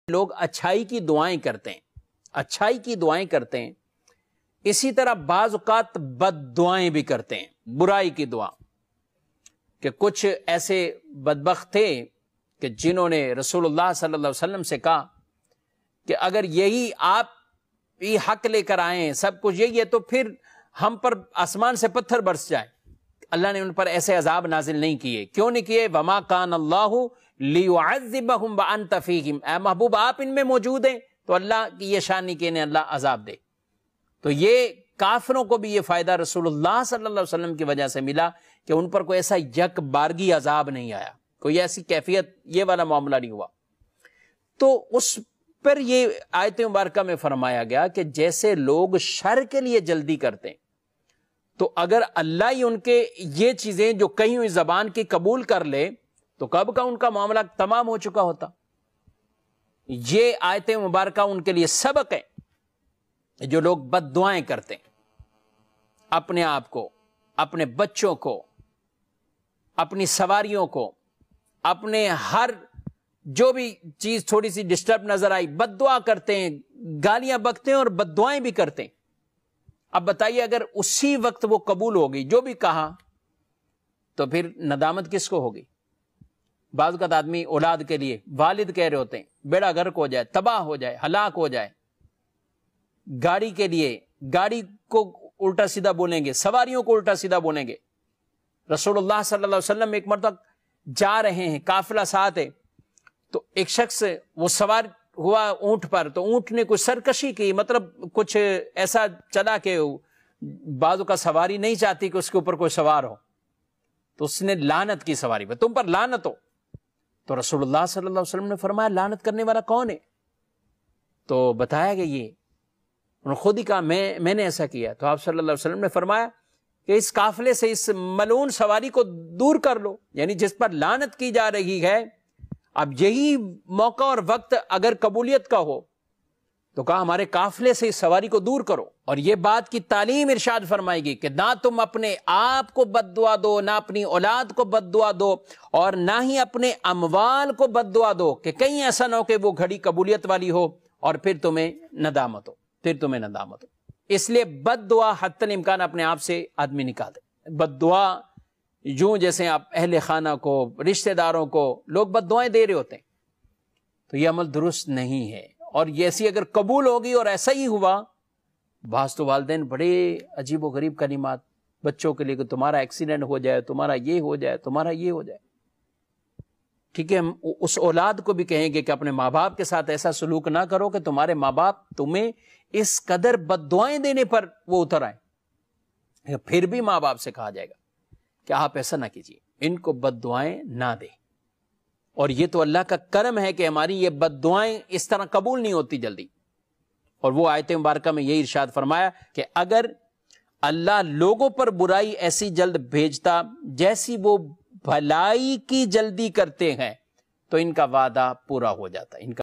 لوگ اچھائی کی دعائیں کرتے ہیں، اچھائی کی دعائیں کرتے ہیں، اسی طرح بعض اوقات بد دعائیں بھی کرتے ہیں، برائی کی دعا. کہ کچھ ایسے بدبخت تھے کہ جنہوں نے رسول اللہ صلی اللہ علیہ وسلم سے کہا کہ اگر یہی آپ ہی حق لے کر آئیں، سب کچھ یہی ہے، تو پھر ہم پر آسمان سے پتھر برس جائے. اللہ نے ان پر ایسے عذاب نازل نہیں کیے. کیوں نہیں کیے؟ وما کان اللہ لیعذبہم وانت فیہم. اے محبوب آپ ان میں موجود ہیں، تو اللہ کی یہ شان نہیں کہ انہیں اللہ عذاب دے. تو یہ کافروں کو بھی یہ فائدہ رسول اللہ صلی اللہ علیہ وسلم کی وجہ سے ملا کہ ان پر کوئی ایسا یک بارگی عذاب نہیں آیا، کوئی ایسی کیفیت یہ والا معاملہ نہیں ہوا. تو اس پر یہ آیت مبارکہ میں فرمایا گیا کہ جیسے لوگ شر کے لیے جلدی کرتے ہیں، تو اگر اللہ ہی ان کے یہ چیزیں جو کہیں ہوئی زبان کی قبول کر لے تو کب کا ان کا معاملہ تمام ہو چکا ہوتا. یہ آیت مبارکہ ان کے لیے سبق ہے. جو لوگ بد دعائیں کرتے ہیں اپنے آپ کو، اپنے بچوں کو، اپنی سواریوں کو، اپنے ہر جو بھی چیز تھوڑی سی ڈسٹرب نظر آئی بد دعا کرتے ہیں، گالیاں بکتے ہیں اور بد دعائیں بھی کرتے ہیں. اب بتائیے اگر اسی وقت وہ قبول ہو گئی جو بھی کہا، تو پھر ندامت کس کو ہوگی؟ بعض اوقات آدمی اولاد کے لیے والد کہہ رہے ہوتے ہیں بیڑا غرق ہو جائے، تباہ ہو جائے، ہلاک ہو جائے. گاڑی کے لیے گاڑی کو الٹا سیدھا بولیں گے، سواریوں کو الٹا سیدھا بولیں گے. رسول اللہ صلی اللہ علیہ وسلم ایک مرتبہ جا رہے ہیں، قافلہ ساتھ ہے، تو ایک شخص وہ سوار ہوا اونٹ پر، تو اونٹ نے کچھ سرکشی کی، مطلب کچھ ایسا چلا کہ بعضوں کا سواری نہیں چاہتی کہ اس کے اوپر کوئی سوار ہو، تو اس نے لعنت کی سواری پر، تم پر لعنت ہو. تو رسول اللہ صلی اللہ علیہ وسلم نے فرمایا لعنت کرنے والا کون ہے؟ تو بتایا کہ یہ انہوں نے خود ہی کہا میں نے ایسا کیا. تو آپ صلی اللہ علیہ وسلم نے فرمایا کہ اس قافلے سے اس ملعون سواری کو دور کر لو، یعنی جس پر لعنت کی جا رہی ہے. اب یہی موقع اور وقت اگر قبولیت کا ہو تو کہا ہمارے قافلے سے اس سواری کو دور کرو. اور یہ بات کی تعلیم ارشاد فرمائے گی کہ نہ تم اپنے آپ کو بد دعا دو، نہ اپنی اولاد کو بد دعا دو، اور نہ ہی اپنے اموال کو بد دعا دو، کہ کہیں ایسا نہ ہو کہ وہ گھڑی قبولیت والی ہو اور پھر تمہیں ندامت ہو. اس لیے بد دعا حتی الامکان اپنے آپ سے آدمی نکال دے. بد دعا یوں جیسے آپ اہل خانہ کو، رشتہ داروں کو لوگ بد دعائیں دے رہے ہوتے ہیں، تو یہ عمل درست نہیں ہے. اور یہ ایسی اگر قبول ہوگی اور ایسا ہی ہوا، بعض تو والدین بڑے عجیب و غریب کلمات بچوں کے لیے کہ تمہارا ایکسیڈنٹ ہو جائے، تمہارا یہ ہو جائے، تمہارا یہ ہو جائے. ٹھیک ہے، ہم اس اولاد کو بھی کہیں گے کہ اپنے ماں باپ کے ساتھ ایسا سلوک نہ کرو کہ تمہارے ماں باپ تمہیں اس قدر بد دعائیں دینے پر وہ اتر آئیں. پھر بھی ماں باپ سے کہا جائے گا کہ آپ ایسا نہ کیجیے، ان کو بد دعائیں نہ دیں. اور یہ تو اللہ کا کرم ہے کہ ہماری یہ بد دعائیں اس طرح قبول نہیں ہوتی جلدی. اور وہ آیت مبارکہ میں یہی ارشاد فرمایا کہ اگر اللہ لوگوں پر برائی ایسی جلد بھیجتا جیسی وہ بھلائی کی جلدی کرتے ہیں تو ان کا وعدہ پورا ہو جاتا. ان کا